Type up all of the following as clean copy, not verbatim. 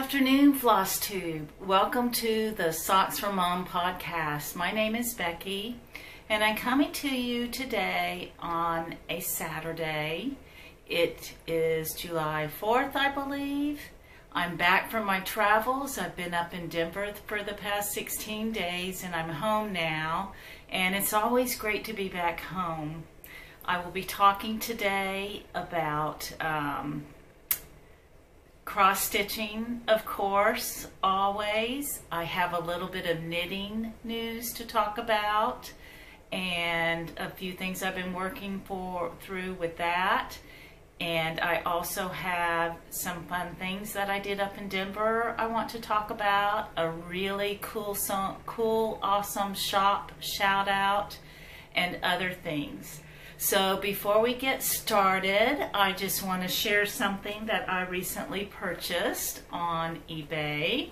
afternoon, Floss Tube. Welcome to the Socks for Mom podcast. My name is Becky, and I'm coming to you today on a Saturday. It is July 4th, I believe. I'm back from my travels. I've been up in Denver for the past 16 days, and I'm home now, and it's always great to be back home. I will be talking today about cross-stitching, of course, always. I have a little bit of knitting news to talk about and a few things I've been working through with that. And I also have some fun things that I did up in Denver I want to talk about. A really cool, awesome shop shout out and other things. So before we get started, I just want to share something that I recently purchased on eBay.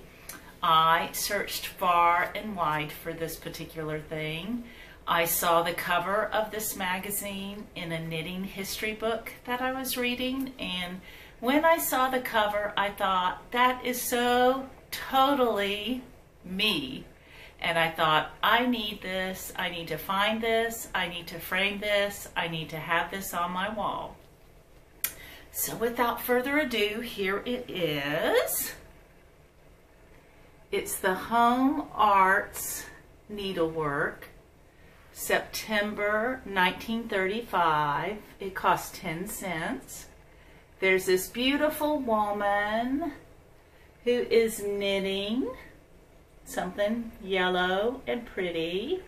I searched far and wide for this particular thing. I saw the cover of this magazine in a knitting history book that I was reading, and when I saw the cover, I thought, that is so totally me. And I thought, I need this, I need to find this, I need to frame this, I need to have this on my wall. So without further ado, here it is. It's the Home Arts Needlework, September 1935. It cost 10 cents. There's this beautiful woman who is knitting something yellow and pretty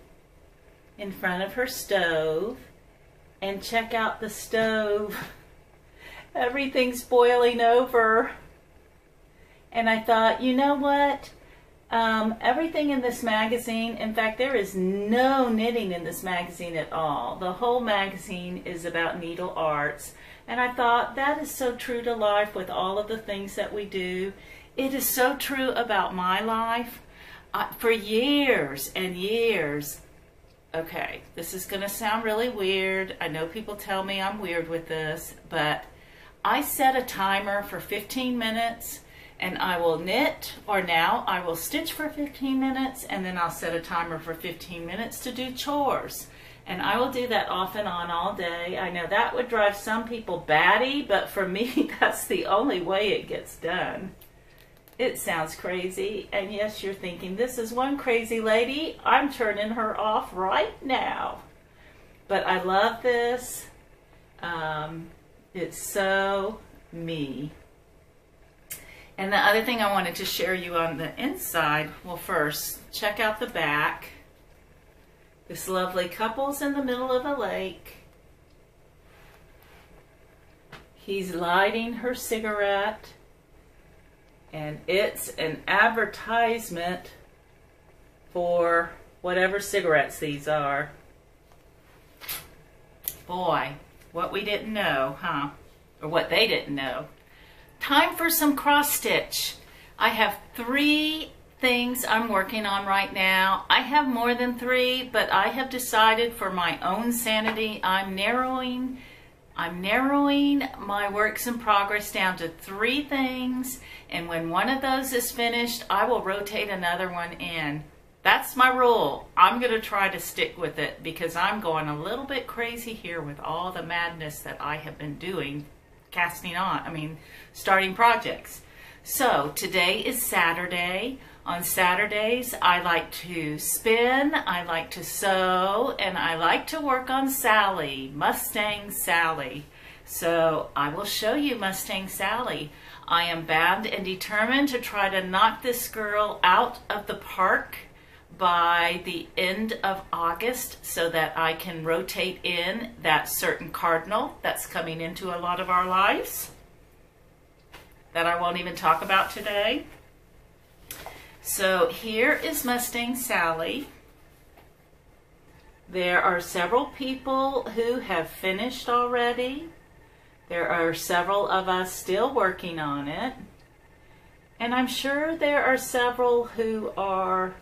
in front of her stove, and check out the stove. Everything's boiling over. And I thought, you know what, everything in this magazine, in fact there is no knitting in this magazine at all. The whole magazine is about needle arts, and I thought that is so true to life with all of the things that we do. It is so true about my life. For years and years, okay, this is going to sound really weird. I know people tell me I'm weird with this, but I set a timer for 15 minutes and I will knit, or now I will stitch for 15 minutes, and then I'll set a timer for 15 minutes to do chores. And I will do that off and on all day. I know that would drive some people batty, but for me, that's the only way it gets done. It sounds crazy, and yes, you're thinking, this is one crazy lady. I'm turning her off right now. But I love this. It's so me. And the other thing I wanted to share you on the inside, well, first, check out the back. This lovely couple's in the middle of a lake. He's lighting her cigarette. And it's an advertisement for whatever cigarettes these are. Boy, what we didn't know, huh? Or what they didn't know. Time for some cross stitch. I have 3 things I'm working on right now. I have more than 3, but I have decided for my own sanity, I'm narrowing my works in progress down to 3 things, and when one of those is finished, I will rotate another one in. That's my rule. I'm going to try to stick with it because I'm going a little bit crazy here with all the madness that I have been doing, starting projects. So today is Saturday. On Saturdays, I like to spin, I like to sew, and I like to work on Sally, Mustang Sally. So I will show you Mustang Sally. I am bound and determined to try to knock this girl out of the park by the end of August so that I can rotate in that certain cardinal that's coming into a lot of our lives that I won't even talk about today. So here is Mustang Sally. There are several people who have finished already. There are several of us still working on it. And I'm sure there are several who are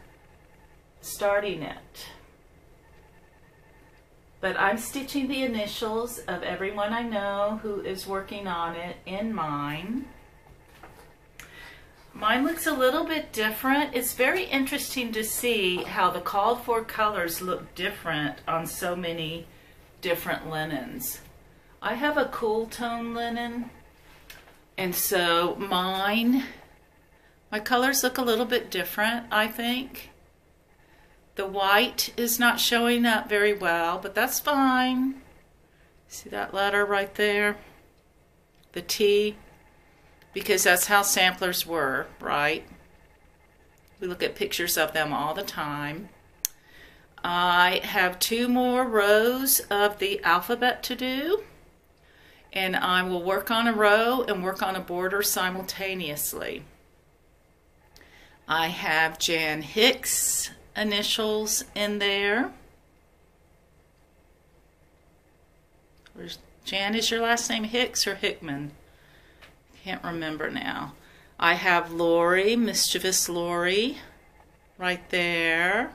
starting it. But I'm stitching the initials of everyone I know who is working on it in mine. Mine looks a little bit different. It's very interesting to see how the called for colors look different on so many different linens. I have a cool tone linen, and so my colors look a little bit different, I think. The white is not showing up very well, but that's fine. See that letter right there? The T, because that's how samplers were, right? We look at pictures of them all the time. I have 2 more rows of the alphabet to do, and I will work on a row and work on a border simultaneously. I have Jan Hicks initials in there. Jan, is your last name Hicks or Hickman? Can't remember now. I have Lori, Mischievous Lori, right there.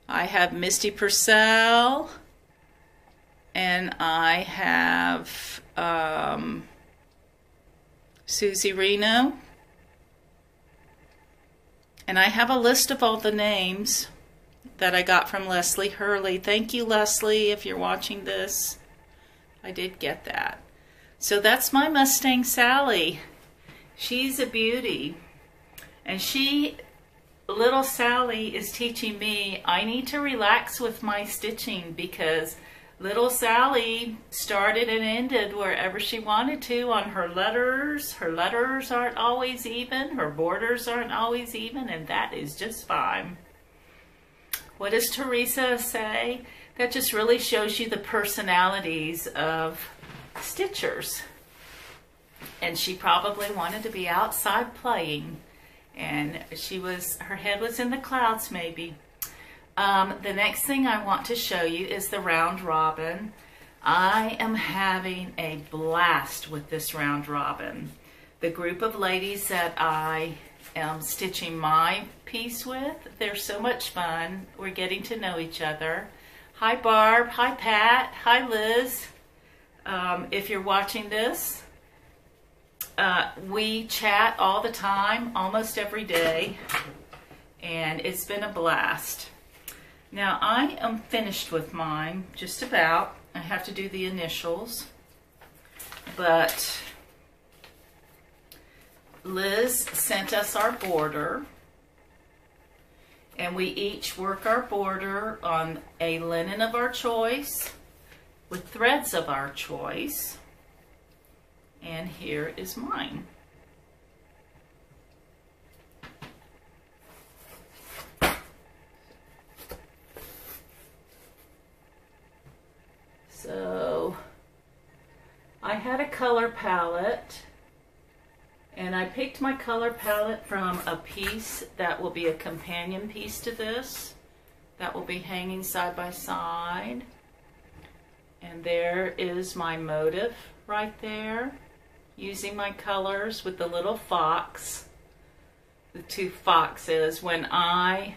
I have Misty Purcell, and I have Susie Reno. And I have a list of all the names that I got from Leslie Hurley. Thank you, Leslie, if you're watching this. I did get that. So that's my Mustang Sally. She's a beauty. And little Sally is teaching me I need to relax with my stitching, because little Sally started and ended wherever she wanted to on her letters. Her letters aren't always even. Her borders aren't always even, and that is just fine. What does Teresa say? That just really shows you the personalities of stitchers. And she probably wanted to be outside playing, and her head was in the clouds maybe. The next thing I want to show you is the round robin. I am having a blast with this round robin. The group of ladies that I am stitching my piece with, they're so much fun. We're getting to know each other. Hi Barb, hi Pat, hi Liz. If you're watching this, we chat all the time, almost every day, and it's been a blast. Now I am finished with mine, just about. I have to do the initials, but Liz sent us our border, and we each work our border on a linen of our choice with threads of our choice. And here is mine. So I had a color palette, and I picked my color palette from a piece that will be a companion piece to this, that will be hanging side by side. And there is my motif right there, using my colors with the little fox, the 2 foxes. When I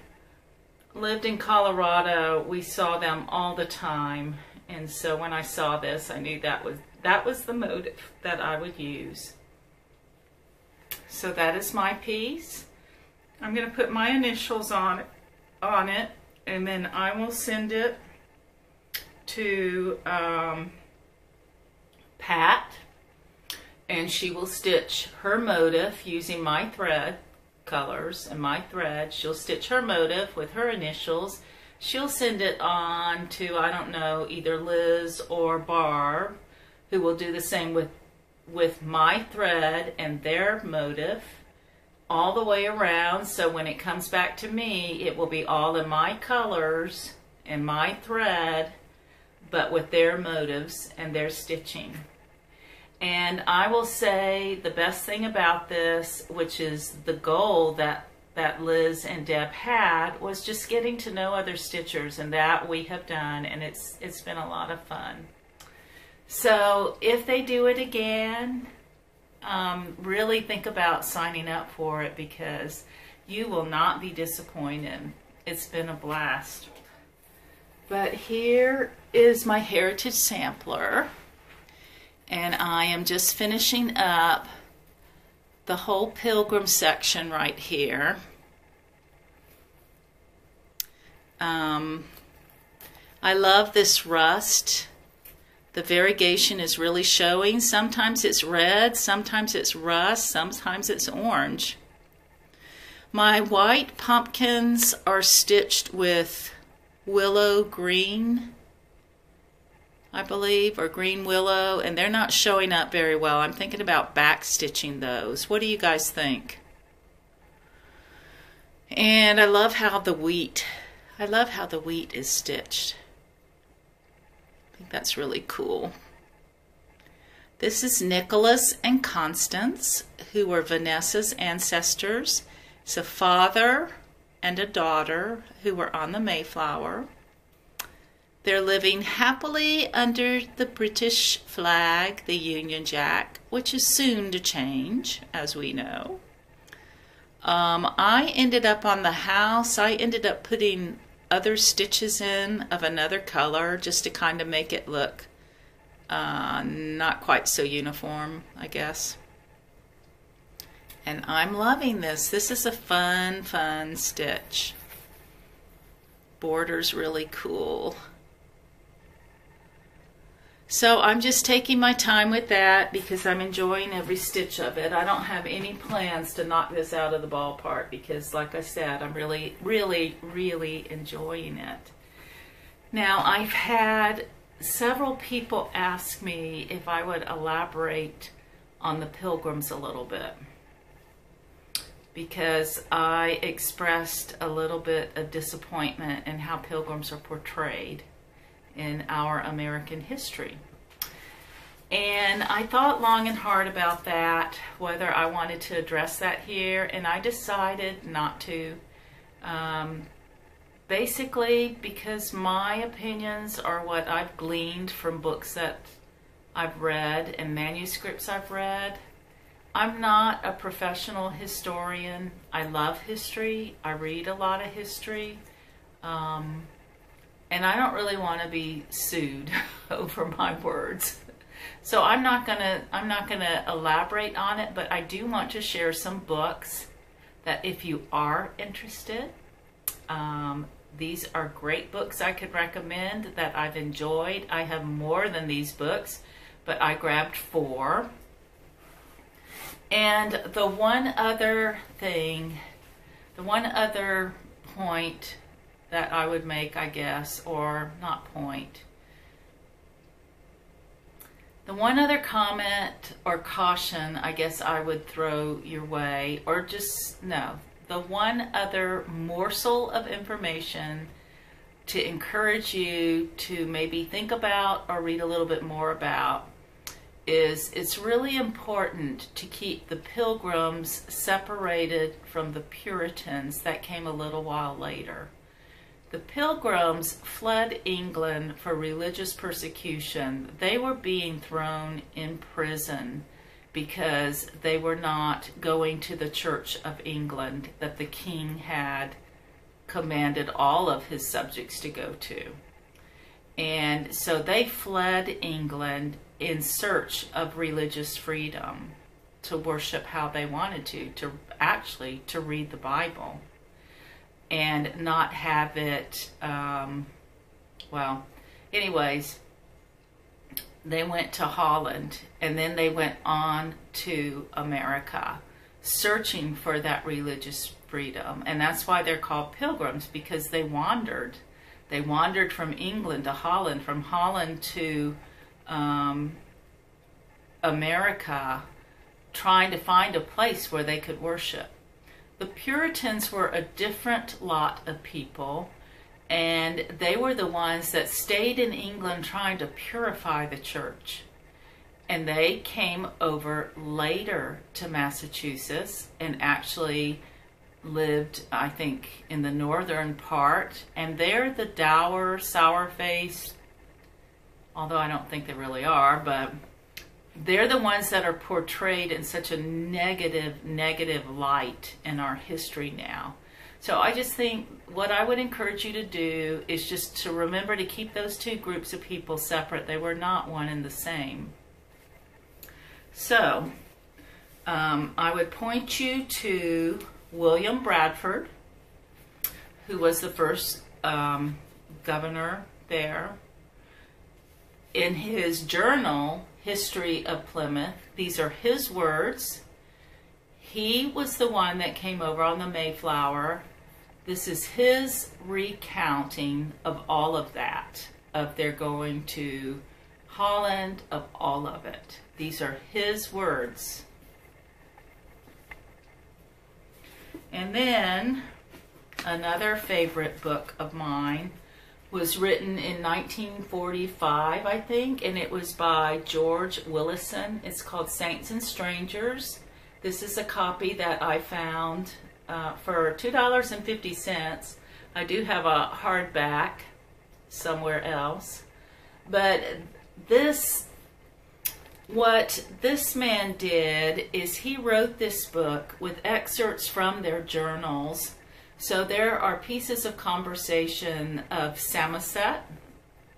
lived in Colorado, we saw them all the time, and so when I saw this, I knew that was the motif that I would use. So that is my piece. I'm going to put my initials on it, and then I will send it to Pat, and she will stitch her motif using my thread colors and my thread. She'll stitch her motif with her initials. She'll send it on to, I don't know, either Liz or Barb, who will do the same with my thread and their motif all the way around. So when it comes back to me, it will be all in my colors and my thread, but with their motifs and their stitching. And I will say the best thing about this, which is the goal that Liz and Deb had, was just getting to know other stitchers, and that we have done, and it's been a lot of fun. So if they do it again, really think about signing up for it, because you will not be disappointed. It's been a blast. But here is my Heritage Sampler, and I am just finishing up the whole Pilgrim section right here. I love this rust. The variegation is really showing. Sometimes it's red, sometimes it's rust, sometimes it's orange. My white pumpkins are stitched with willow green, I believe, or green willow, and they're not showing up very well. I'm thinking about back stitching those. What do you guys think? And I love how the wheat is stitched. I think that's really cool. This is Nicholas and Constance, who were Vanessa's ancestors. It's a father and a daughter who were on the Mayflower. They're living happily under the British flag, the Union Jack, which is soon to change, as we know. I ended up on the house. I ended up putting other stitches in of another color just to kind of make it look not quite so uniform, I guess. And I'm loving this. This is a fun stitch. Border's really cool. So I'm just taking my time with that because I'm enjoying every stitch of it. I don't have any plans to knock this out of the ballpark because, like I said, I'm really enjoying it. Now, I've had several people ask me if I would elaborate on the Pilgrims a little bit, because I expressed a little bit of disappointment in how Pilgrims are portrayed in our American history. And I thought long and hard about that, whether I wanted to address that here, and I decided not to. Basically because my opinions are what I've gleaned from books that I've read and manuscripts I've read. I'm not a professional historian. I love history. I read a lot of history. And I don't really want to be sued over my words. So I'm not gonna elaborate on it, but I do want to share some books that if you are interested, these are great books I could recommend that I've enjoyed. I have more than these books, but I grabbed 4. And the one other point that I would make, I guess, or not point, the one other comment or caution I guess I would throw your way, or just, no, the one other morsel of information to encourage you to maybe think about or read a little bit more about is it's really important to keep the Pilgrims separated from the Puritans that came a little while later. The Pilgrims fled England for religious persecution. They were being thrown in prison because they were not going to the Church of England that the king had commanded all of his subjects to go to. And so they fled England in search of religious freedom, to worship how they wanted to actually to read the Bible and not have it, well, anyways, they went to Holland and then they went on to America searching for that religious freedom. And that's why they're called Pilgrims, because they wandered. They wandered from England to Holland, from Holland to America, trying to find a place where they could worship. The Puritans were a different lot of people, and they were the ones that stayed in England trying to purify the church. And they came over later to Massachusetts and actually lived, I think, in the northern part. And they're the dour, sour-faced, although I don't think they really are, but they're the ones that are portrayed in such a negative light in our history now. So I just think what I would encourage you to do is just to remember to keep those two groups of people separate. They were not one and the same. So, I would point you to William Bradford, who was the first governor there. In his journal, History of Plymouth, these are his words. He was the one that came over on the Mayflower. This is his recounting of all of that, of their going to Holland, of all of it. These are his words. And then another favorite book of mine was written in 1945, I think, and it was by George Willison. It's called Saints and Strangers. This is a copy that I found for $2.50. I do have a hardback somewhere else. But what this man did is he wrote this book with excerpts from their journals. So there are pieces of conversation of Samoset,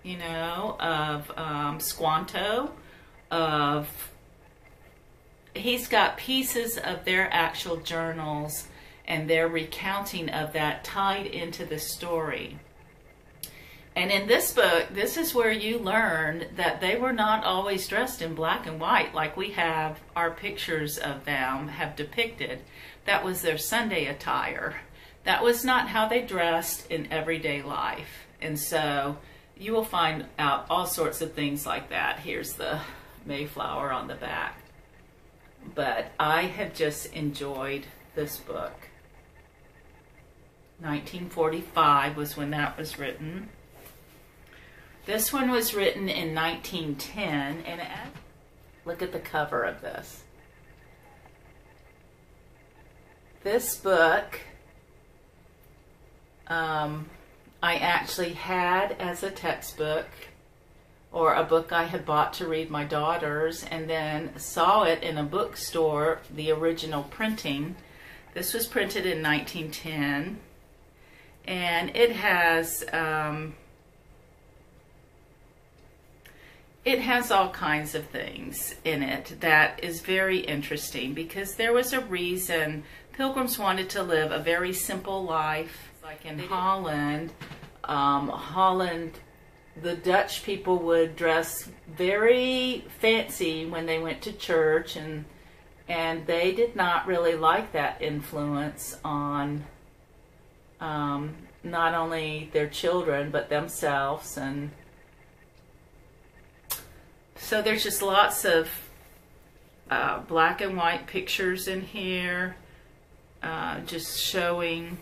you know, of Squanto, he's got pieces of their actual journals and their recounting of that tied into the story. And in this book, this is where you learn that they were not always dressed in black and white like we have our pictures of them have depicted. That was their Sunday attire. That was not how they dressed in everyday life. And so you will find out all sorts of things like that. Here's the Mayflower on the back. But I have just enjoyed this book. 1945 was when that was written. This one was written in 1910, and look at the cover of this. This book I actually had as a textbook, or a book I had bought to read my daughters, and then saw it in a bookstore, the original printing. This was printed in 1910, and it has all kinds of things in it that is very interesting, because there was a reason Pilgrims wanted to live a very simple life. Like in Holland, the Dutch people would dress very fancy when they went to church, and they did not really like that influence on not only their children but themselves. And so there's just lots of black and white pictures in here, just showing.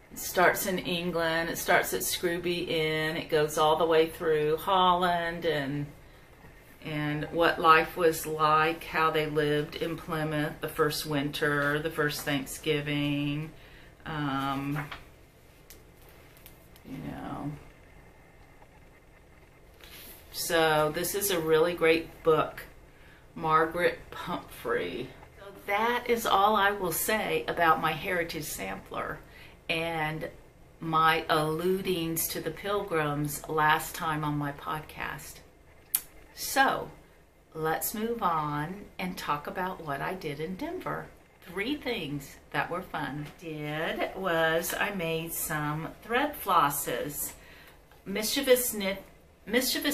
It starts in England, it starts at Scrooby Inn, it goes all the way through Holland, and what life was like, how they lived in Plymouth, the first winter, the first Thanksgiving, you know. So this is a really great book, Margaret Pumphrey. So that is all I will say about my Heritage Sampler and my alludings to the Pilgrims last time on my podcast. So let's move on and talk about what I did in Denver. 3 things that were fun. I made some thread flosses. Mischievous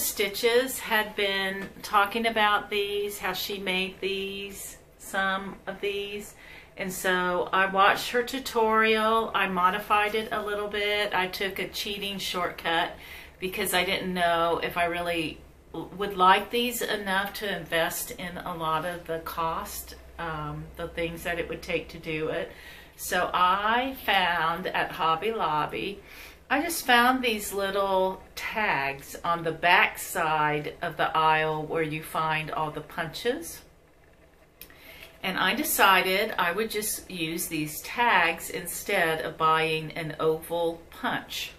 Stitches had been talking about these, how she made these, some of these. And so I watched her tutorial. I modified it a little bit. I took a cheating shortcut because I didn't know if I really would like these enough to invest in a lot of the cost, the things that it would take to do it. So I found at Hobby Lobby, I just found these little tags on the back side of the aisle where you find all the punches. And I decided I would just use these tags instead of buying an oval punch.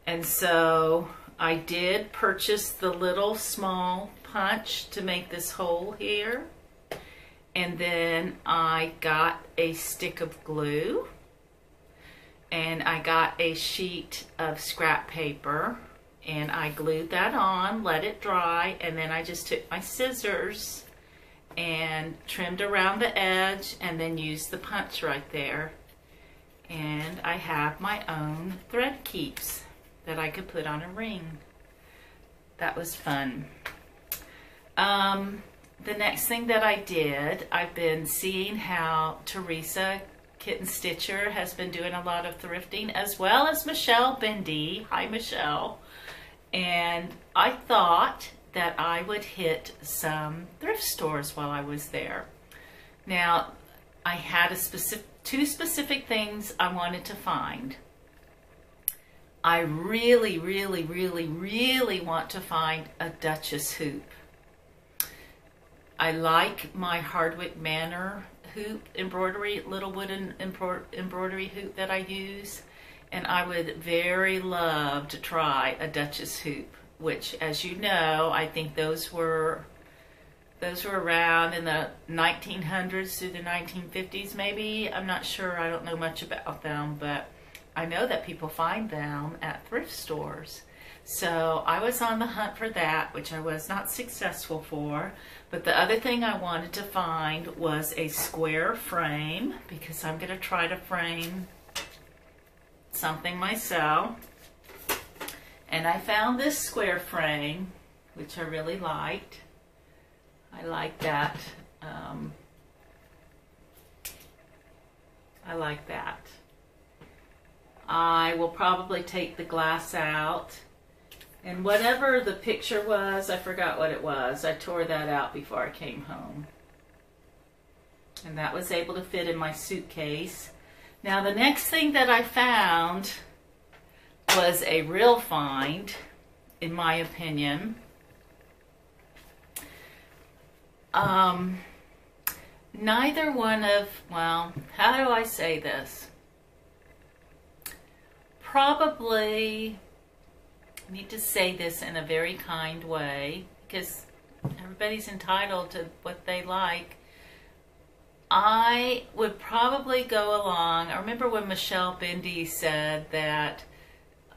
And so I did purchase the little small punch to make this hole here. And then I got a stick of glue. And I got a sheet of scrap paper. And I glued that on, let it dry, and then I just took my scissors and trimmed around the edge and then used the punch right there. And I have my own thread keeps that I could put on a ring. That was fun. The next thing that I did, I've been seeing how Teresa Kitten Stitcher has been doing a lot of thrifting, as well as Michelle Bendy. Hi, Michelle. And I thought that I would hit some thrift stores while I was there. Now, I had two specific things I wanted to find. I really, really, really, really want to find a Duchess hoop. I like my Hardwick Manor hoop embroidery, little wooden embroidery hoop that I use, and I would very love to try a Duchess hoop, which, as you know, I think those were around in the 1900s through the 1950s maybe. I'm not sure, I don't know much about them, but I know that people find them at thrift stores. So I was on the hunt for that, which I was not successful for. But the other thing I wanted to find was a square frame, because I'm going to try to frame something myself. And I found this square frame, which I really liked. I like that. I like that. I will probably take the glass out. And whatever the picture was, I forgot what it was. I tore that out before I came home. And that was able to fit in my suitcase. Now the next thing that I found was a real find, in my opinion. Neither one of, well, how do I say this? Probably, I need to say this in a very kind way, because everybody's entitled to what they like. I would probably go along, I remember when Michelle Bendy said that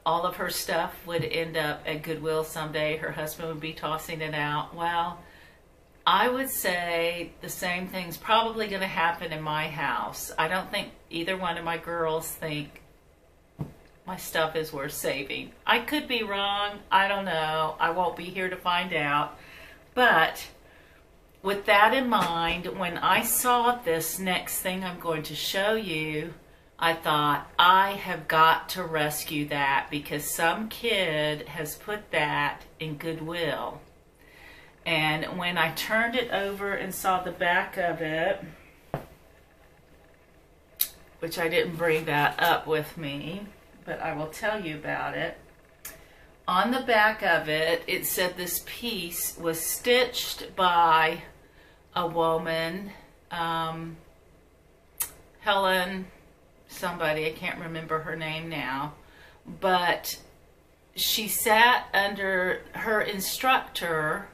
all of her stuff would end up at Goodwill someday, her husband would be tossing it out. Well, I would say the same thing's probably going to happen in my house. I don't think either one of my girls think my stuff is worth saving. I could be wrong. I don't know. I won't be here to find out. But with that in mind, when I saw this next thing I'm going to show you, I thought, I have got to rescue that, because some kid has put that in Goodwill. And when I turned it over and saw the back of it, which I didn't bring that up with me, but I will tell you about it. On the back of it, it said this piece was stitched by a woman, Helen somebody, I can't remember her name now, but she sat under, her instructor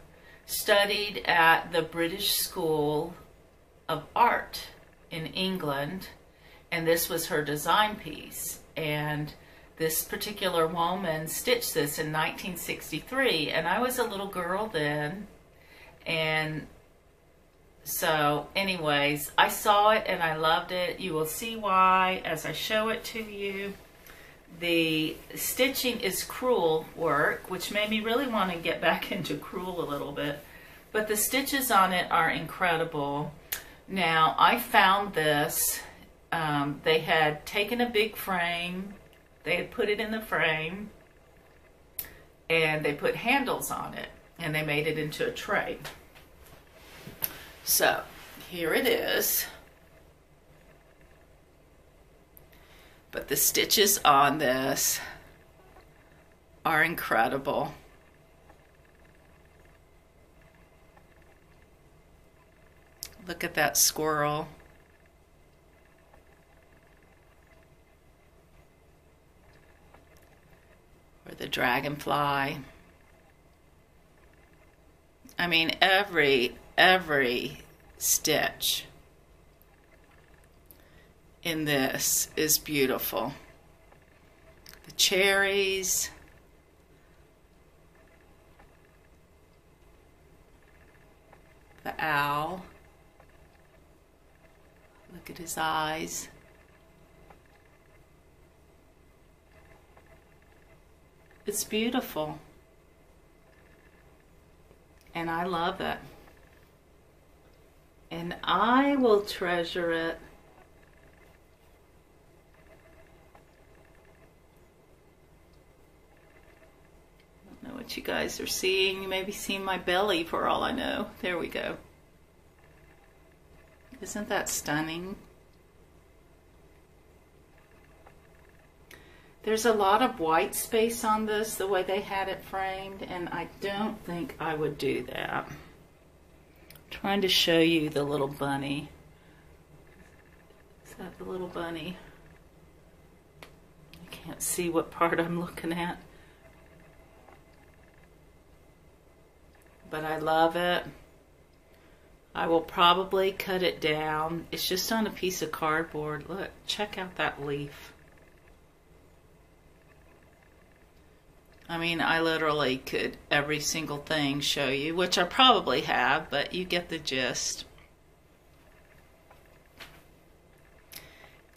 studied at the British School of Art in England, and this was her design piece. And this particular woman stitched this in 1963, and I was a little girl then. And so anyways, I saw it and I loved it. You will see why as I show it to you. The stitching is crewel work, which made me really want to get back into crewel a little bit. But the stitches on it are incredible. Now, I found this. They had taken a big frame. They had put it in the frame. And they put handles on it. And they made it into a tray. So, here it is. But the stitches on this are incredible. Look at that squirrel. Or the dragonfly. I mean, every stitch in this is beautiful. The cherries, the owl, Look at his eyes. It's beautiful. And I love it. And I will treasure it. I don't know what you guys are seeing. You may be seeing my belly for all I know. There we go. Isn't that stunning? There's a lot of white space on this, the way they had it framed, and I don't think I would do that. I'm trying to show you the little bunny. Is that the little bunny? I can't see what part I'm looking at. But I love it. I will probably cut it down. It's just on a piece of cardboard. Look, check out that leaf. I mean, I literally could every single thing show you, which I probably have, but you get the gist.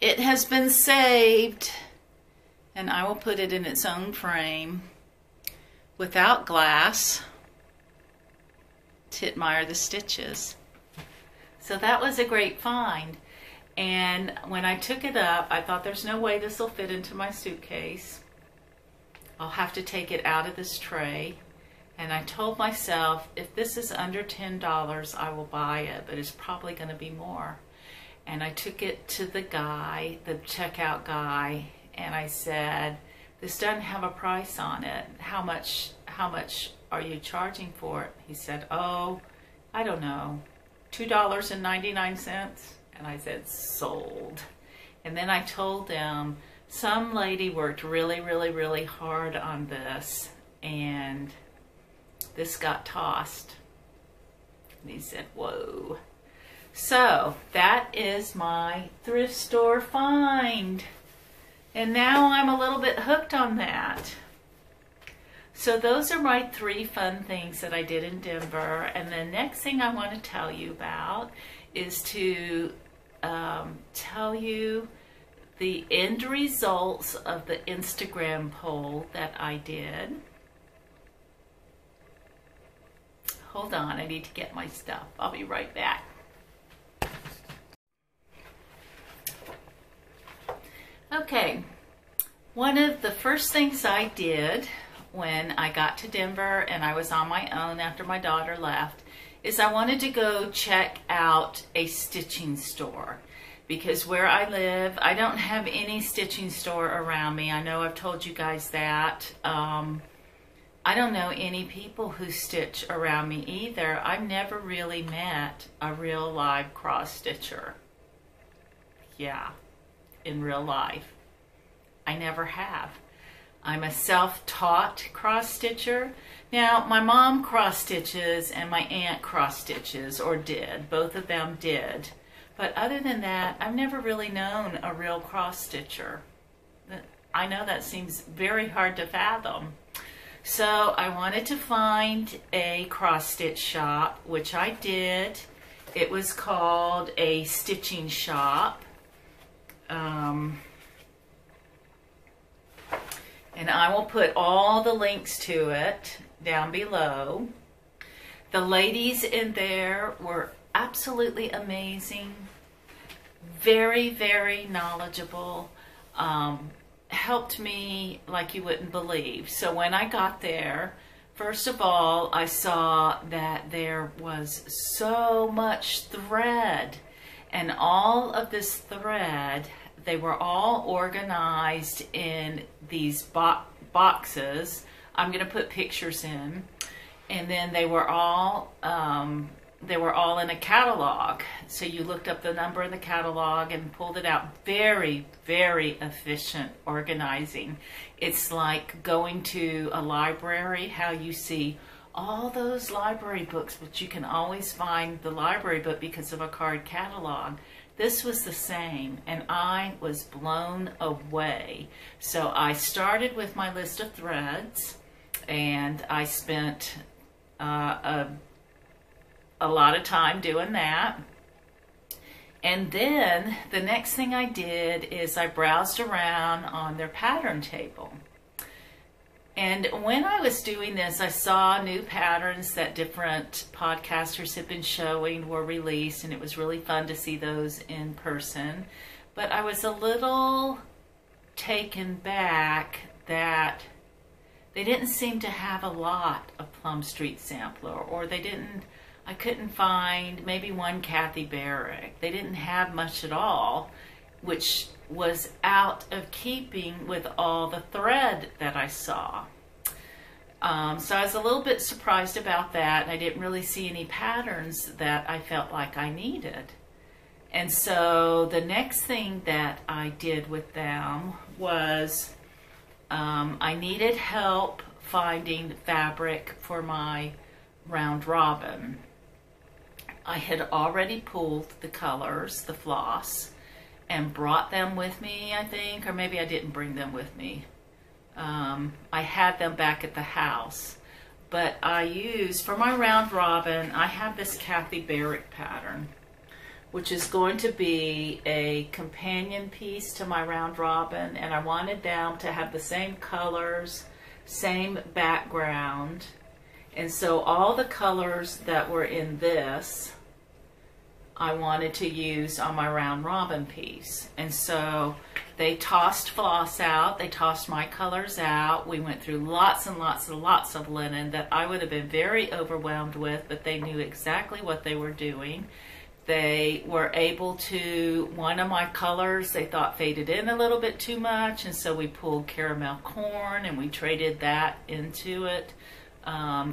It has been saved, and I will put it in its own frame without glass to admire the stitches. So that was a great find. And when I took it up, I thought there's no way this will fit into my suitcase. I'll have to take it out of this tray. And I told myself, if this is under $10, I will buy it, but it's probably going to be more. And I took it to the guy, the checkout guy, and I said, this doesn't have a price on it. How much are you charging for it? He said, oh, I don't know, $2.99. And I said, sold. And then I told them, some lady worked really, really, really hard on this, and this got tossed. And he said, whoa. So that is my thrift store find. And now I'm a little bit hooked on that. So those are my 3 fun things that I did in Denver. And the next thing I want to tell you about is to tell you the end results of the Instagram poll that I did. Hold on, I need to get my stuff. I'll be right back. Okay, one of the first things I did when I got to Denver and I was on my own after my daughter left is I wanted to go check out a stitching store. Because where I live, I don't have any stitching store around me. I know I've told you guys that. I don't know any people who stitch around me either. I've never really met a real live cross stitcher. Yeah, in real life. I never have. I'm a self-taught cross stitcher. Now, my mom cross stitches and my aunt cross stitches, or did. Both of them did. But other than that, I've never really known a real cross stitcher. I know that seems very hard to fathom. So I wanted to find a cross stitch shop, which I did. It was called a stitching shop. And I will put all the links to it down below. The ladies in there were absolutely amazing, very, very knowledgeable, helped me like you wouldn't believe. So when I got there, first of all, I saw that there was so much thread, and all of this thread, they were all organized in these boxes. I'm going to put pictures in. And then they were all in a catalog. So you looked up the number in the catalog and pulled it out. Very, very efficient organizing. It's like going to a library, how you see all those library books, but you can always find the library book because of a card catalog. This was the same, and I was blown away. So I started with my list of threads, and I spent a lot of time doing that. And then the next thing I did is I browsed around on their pattern table. And when I was doing this, I saw new patterns that different podcasters had been showing were released, and it was really fun to see those in person. But I was a little taken back that they didn't seem to have a lot of Plum Street Sampler, or I couldn't find maybe one Kathy Barrick. They didn't have much at all, which was out of keeping with all the thread that I saw. So I was a little bit surprised about that, and I didn't really see any patterns that I felt like I needed. And so the next thing that I did with them was I needed help finding fabric for my round robin. I had already pulled the colors, the floss, and brought them with me, I think, or maybe I didn't bring them with me. I had them back at the house, but I used, for my round robin, I have this Kathy Barrick pattern, which is going to be a companion piece to my round robin, and I wanted them to have the same colors, same background, and so all the colors that were in this I wanted to use on my round robin piece. And so they tossed floss out, they tossed my colors out. We went through lots and lots and lots of linen that I would have been very overwhelmed with, but they knew exactly what they were doing. They were able to, one of my colors they thought faded in a little bit too much, and so we pulled caramel corn and we traded that into it,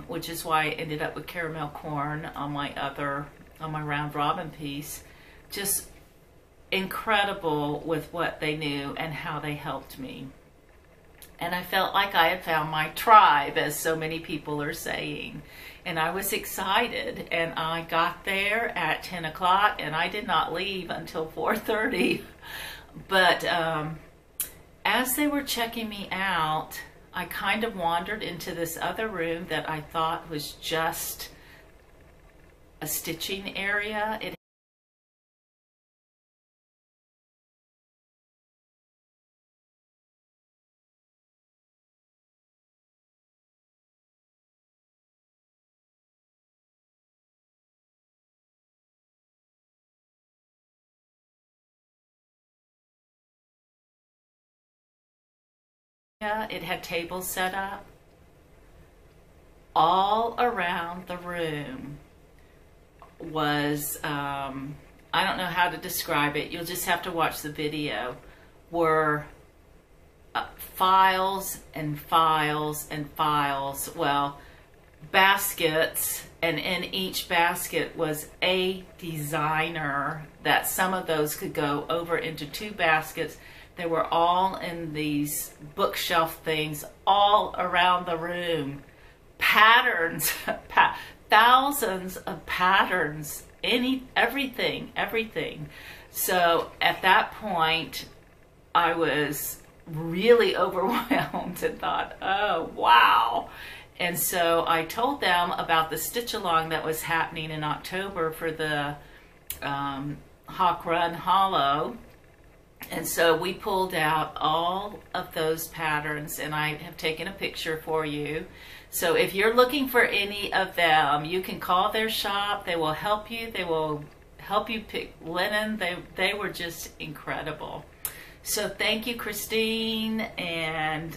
which is why I ended up with caramel corn on my round robin piece. Just incredible with what they knew and how they helped me. And I felt like I had found my tribe, as so many people are saying. And I was excited, and I got there at 10 o'clock, and I did not leave until 4:30. But as they were checking me out, I kind of wandered into this other room that I thought was just a stitching area. It had tables set up all around the room. Was I don't know how to describe it, you'll just have to watch the video, were files and files and files, well, baskets, and in each basket was a designer that some of those could go over into 2 baskets. They were all in these bookshelf things all around the room. Patterns, thousands of patterns, everything. So at that point, I was really overwhelmed and thought, oh, wow. And so I told them about the stitch along that was happening in October for the Hawk Run Hollow. And so we pulled out all of those patterns, and I have taken a picture for you. So if you're looking for any of them, you can call their shop. They will help you. They will help you pick linen. They were just incredible. So thank you, Christine and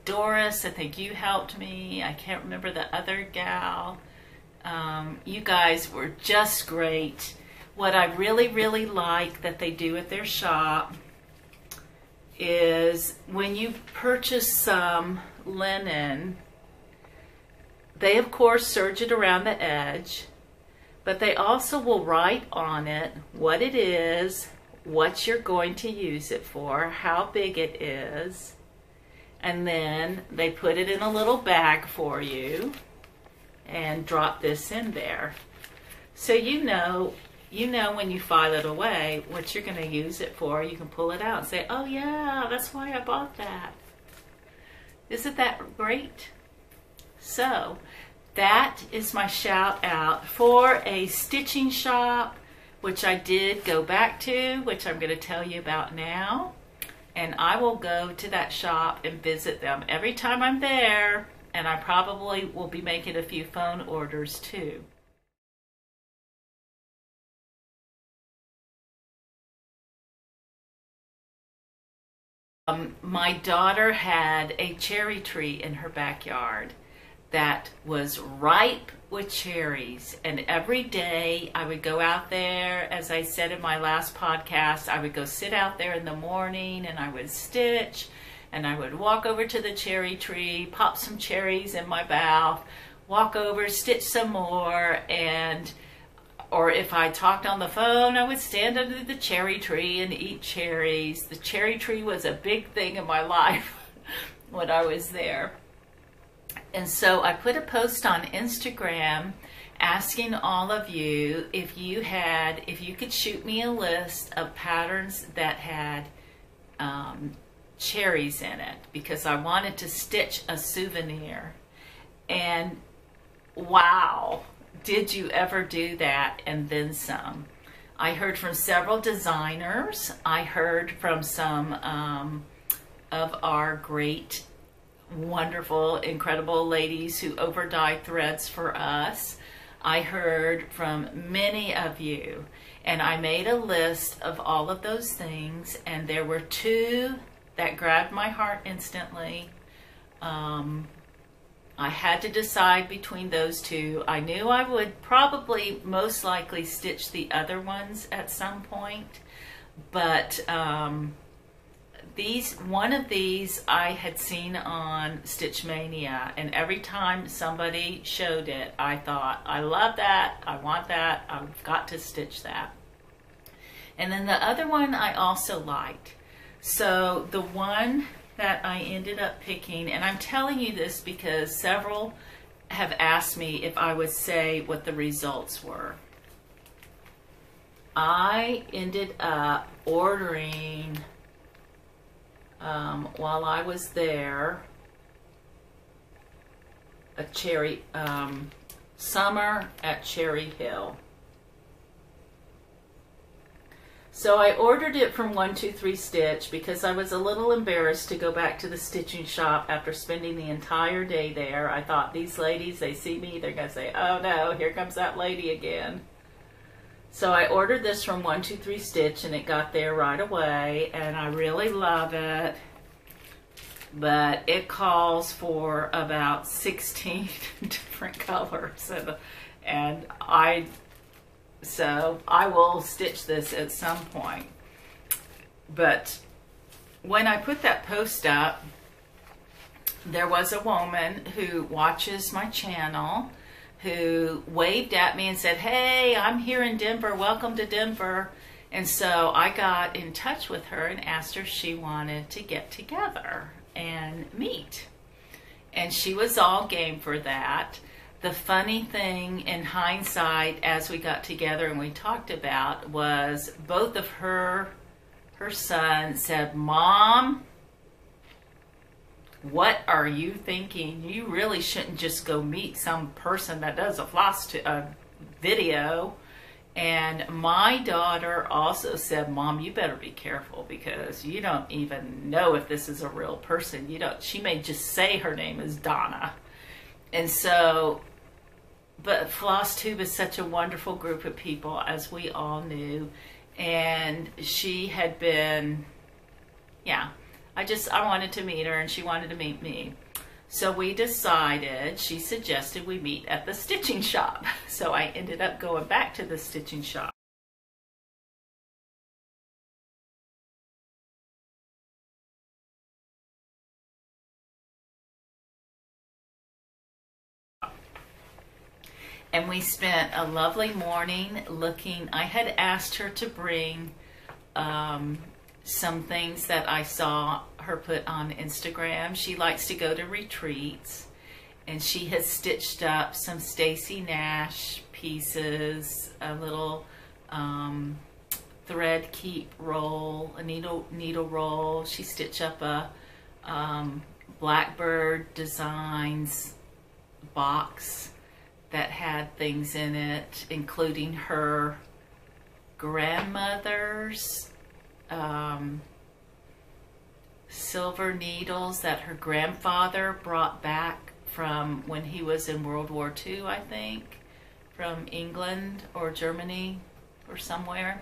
Doris. I think you helped me. I can't remember the other gal. You guys were just great. What I really, really like that they do at their shop is when you purchase some linen, they of course serge it around the edge, but they also will write on it what it is, what you're going to use it for, how big it is, and then they put it in a little bag for you and drop this in there. So you know when you file it away what you're going to use it for. You can pull it out and say, oh yeah, that's why I bought that. Isn't that great? So that is my shout out for a stitching shop which I did go back to, which I'm going to tell you about now. And I will go to that shop and visit them every time I'm there, and I probably will be making a few phone orders too. My daughter had a cherry tree in her backyard that was ripe with cherries, and every day I would go out there. As I said in my last podcast, I would go sit out there in the morning and I would stitch, and I would walk over to the cherry tree, pop some cherries in my mouth, walk over, stitch some more, or if I talked on the phone, I would stand under the cherry tree and eat cherries. The cherry tree was a big thing in my life when I was there. And so I put a post on Instagram asking all of you if you could shoot me a list of patterns that had cherries in it, because I wanted to stitch a souvenir. And wow, did you ever do that and then some. I heard from several designers. I heard from some of our great, wonderful, incredible ladies who over-dye threads for us. I heard from many of you, and I made a list of all of those things, and there were two that grabbed my heart instantly. I had to decide between those two. I knew I would probably most likely stitch the other ones at some point, but one of these I had seen on Stitch Mania, and every time somebody showed it, I thought, I love that, I want that, I've got to stitch that. And then the other one I also liked. So the one that I ended up picking, and I'm telling you this because several have asked me if I would say what the results were. I ended up ordering, while I was there, a cherry, Summer at Cherry Hill. So I ordered it from 123 Stitch because I was a little embarrassed to go back to the stitching shop after spending the entire day there. I thought, these ladies, they see me, they're going to say, oh no, here comes that lady again. So I ordered this from 123 Stitch, and it got there right away, and I really love it. But it calls for about 16 different colors, so I will stitch this at some point. But when I put that post up, there was a woman who watches my channel who waved at me and said, hey, I'm here in Denver, welcome to Denver. And so I got in touch with her and asked her if she wanted to get together and meet. And she was all game for that. The funny thing in hindsight, as we got together and we talked about, was both of her sons said, Mom, what are you thinking? You really shouldn't just go meet some person that does a floss video. And my daughter also said, Mom, you better be careful because you don't even know if this is a real person. She may just say her name is Donna. And so, but Floss Tube is such a wonderful group of people, as we all knew. And she had been, yeah, I wanted to meet her and she wanted to meet me. So we decided, she suggested we meet at the stitching shop. So I ended up going back to the stitching shop. And we spent a lovely morning looking. I had asked her to bring some things that I saw her put on Instagram. She likes to go to retreats, and she has stitched up some Stacy Nash pieces, a little thread keep roll, a needle roll. She stitched up a Blackbird Designs box that had things in it, including her grandmother's silver needles that her grandfather brought back from when he was in World War II, I think, from England or Germany or somewhere.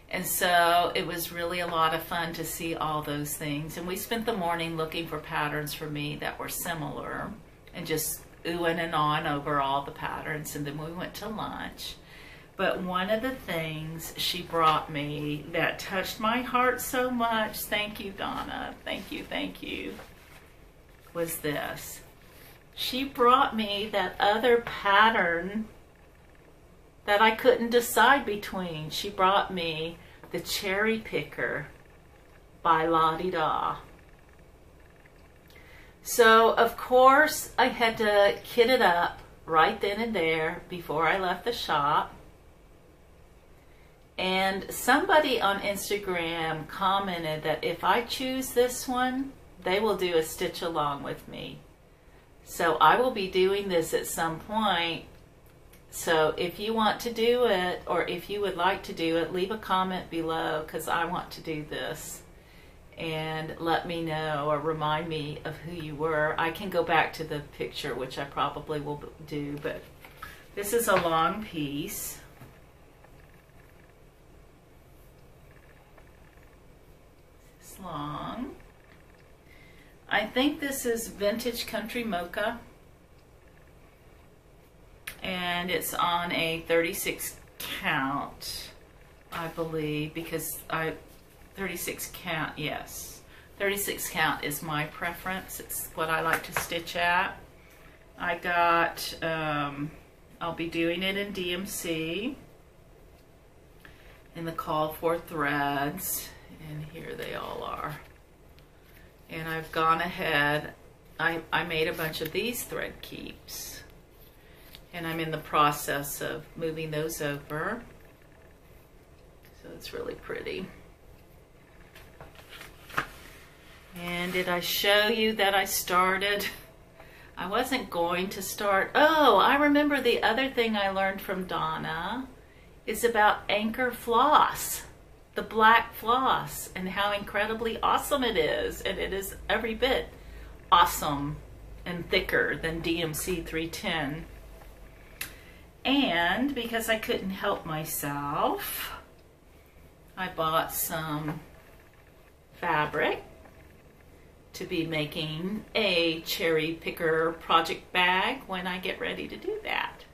And so it was really a lot of fun to see all those things. And we spent the morning looking for patterns for me that were similar and just oohing and awing over all the patterns. And then we went to lunch. But one of the things she brought me that touched my heart so much, thank you, Donna, thank you, was this. She brought me that other pattern that I couldn't decide between. She brought me the Cherry Picker by La Di Da. So, of course, I had to kit it up right then and there before I left the shop. And somebody on Instagram commented that if I choose this one, they will do a stitch along with me. So I will be doing this at some point. So if you want to do it, or if you would like to do it, leave a comment below, because I want to do this. And let me know or remind me of who you were. I can go back to the picture, which I probably will do, but this is a long piece. It's long. I think this is Vintage Country Mocha. And it's on a 36 count, I believe, because 36 count, yes. 36 count is my preference. It's what I like to stitch at. I got, I'll be doing it in DMC in the call for threads, and here they all are. And I've gone ahead, I made a bunch of these thread keeps. And I'm in the process of moving those over. So it's really pretty. And did I show you that I started? I wasn't going to start. Oh, I remember the other thing I learned from Donna is about anchor floss, the black floss, and how incredibly awesome it is. And it is every bit awesome and thicker than DMC 310. And because I couldn't help myself, I bought some fabric to be making a cherry picker project bag when I get ready to do that.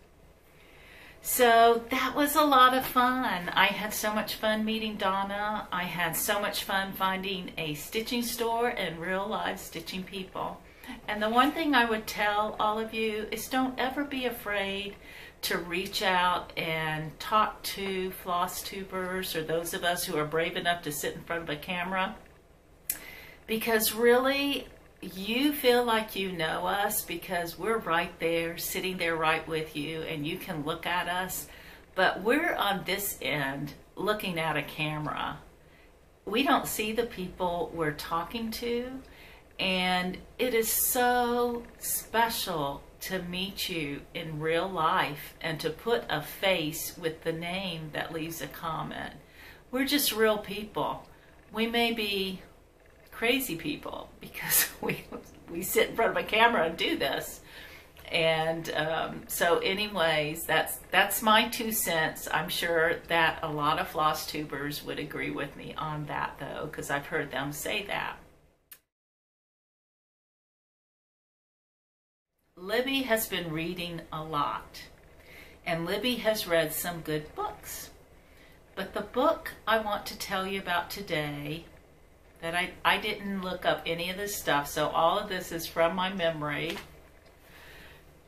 So that was a lot of fun. I had so much fun meeting Donna. I had so much fun finding a stitching store and real live stitching people. And the one thing I would tell all of you is don't ever be afraid to reach out and talk to floss tubers or those of us who are brave enough to sit in front of a camera, because really you feel like you know us because we're right there, sitting there right with you, and you can look at us, but we're on this end looking at a camera. We don't see the people we're talking to, and it is so special to meet you in real life and to put a face with the name that leaves a comment. We're just real people. We may be crazy people because we sit in front of a camera and do this. And so anyways, that's my 2 cents. I'm sure that a lot of floss tubers would agree with me on that though, because I've heard them say that. Libby has been reading a lot, and Libby has read some good books. But the book I want to tell you about today, that I didn't look up any of this stuff, so all of this is from my memory.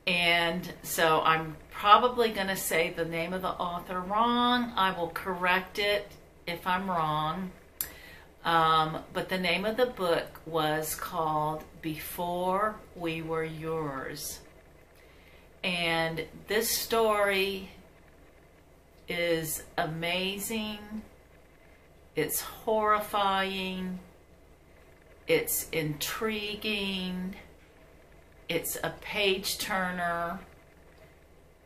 And so I'm probably going to say the name of the author wrong. I will correct it if I'm wrong. But the name of the book was called Before We Were Yours. And this story is amazing. It's horrifying. It's intriguing. It's a page turner.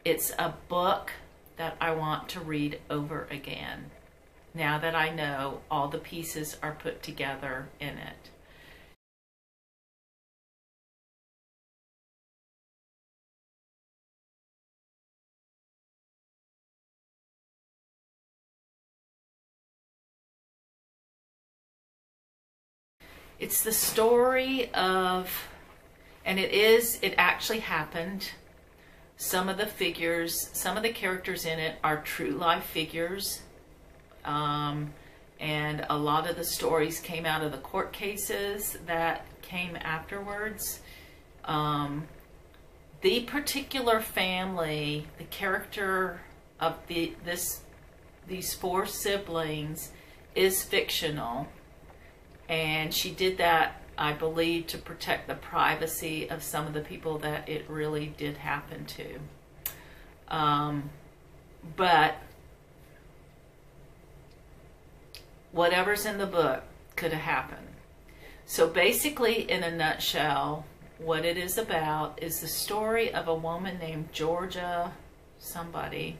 It's a book that I want to read over again. now that I know all the pieces are put together in it. It's the story of, and it actually happened. Some of the figures, some of the characters in it are true life figures. And a lot of the stories came out of the court cases that came afterwards. The particular family, the character of these 4 siblings is fictional. And she did that, I believe, to protect the privacy of some of the people that it really did happen to. But whatever's in the book could have happened. So basically, in a nutshell, what it is about is the story of a woman named Georgia somebody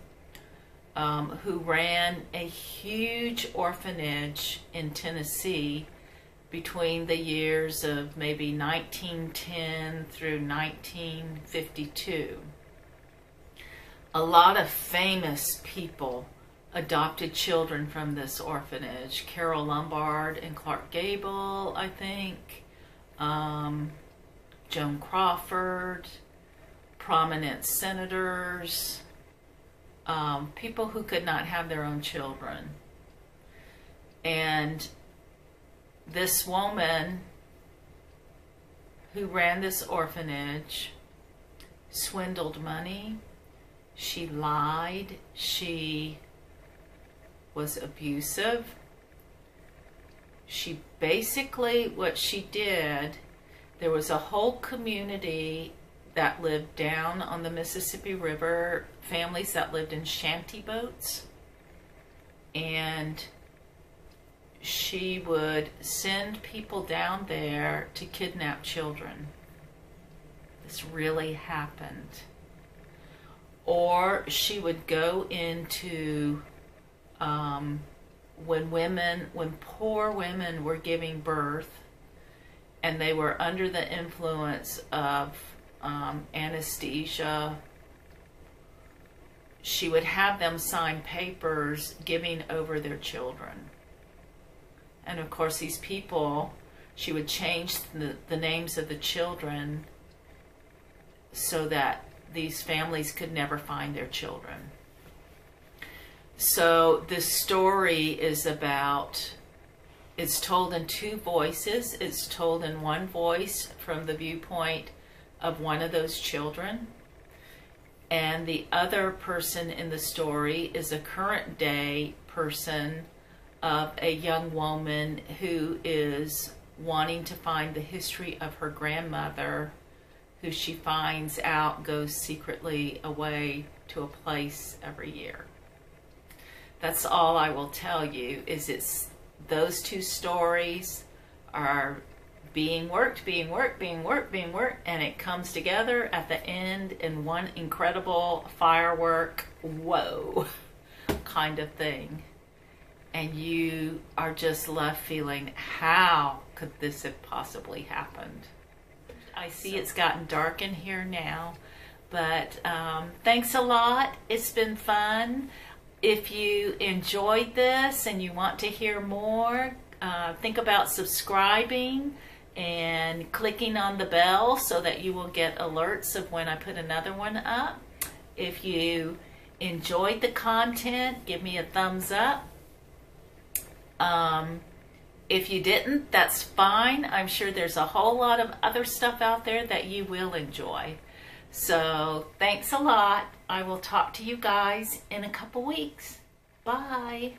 who ran a huge orphanage in Tennessee between the years of maybe 1910 through 1952. A lot of famous people adopted children from this orphanage. Carol Lombard and Clark Gable, I think. Joan Crawford, prominent senators, people who could not have their own children. And this woman who ran this orphanage swindled money. She lied. She was abusive. She basically, what she did, there was a whole community that lived down on the Mississippi River, families that lived in shanty boats, and she would send people down there to kidnap children. This really happened. Or she would go into, when poor women were giving birth and they were under the influence of anesthesia, she would have them sign papers giving over their children. And of course, these people, she would change the names of the children so that these families could never find their children. So this story is about, it's told in 2 voices. It's told in one voice from the viewpoint of one of those children. And the other person in the story is a current day person of a young woman who is wanting to find the history of her grandmother, who she finds out goes secretly away to a place every year. That's all I will tell you, is those 2 stories are being worked, and it comes together at the end in one incredible firework, whoa, kind of thing. And you are just left feeling, how could this have possibly happened? I see it's gotten dark in here now, but thanks a lot. It's been fun. If you enjoyed this and you want to hear more, think about subscribing and clicking on the bell so that you will get alerts of when I put another one up. If you enjoyed the content, give me a thumbs up. If you didn't, that's fine. I'm sure there's a whole lot of other stuff out there that you will enjoy. So thanks a lot. I will talk to you guys in a couple weeks. Bye.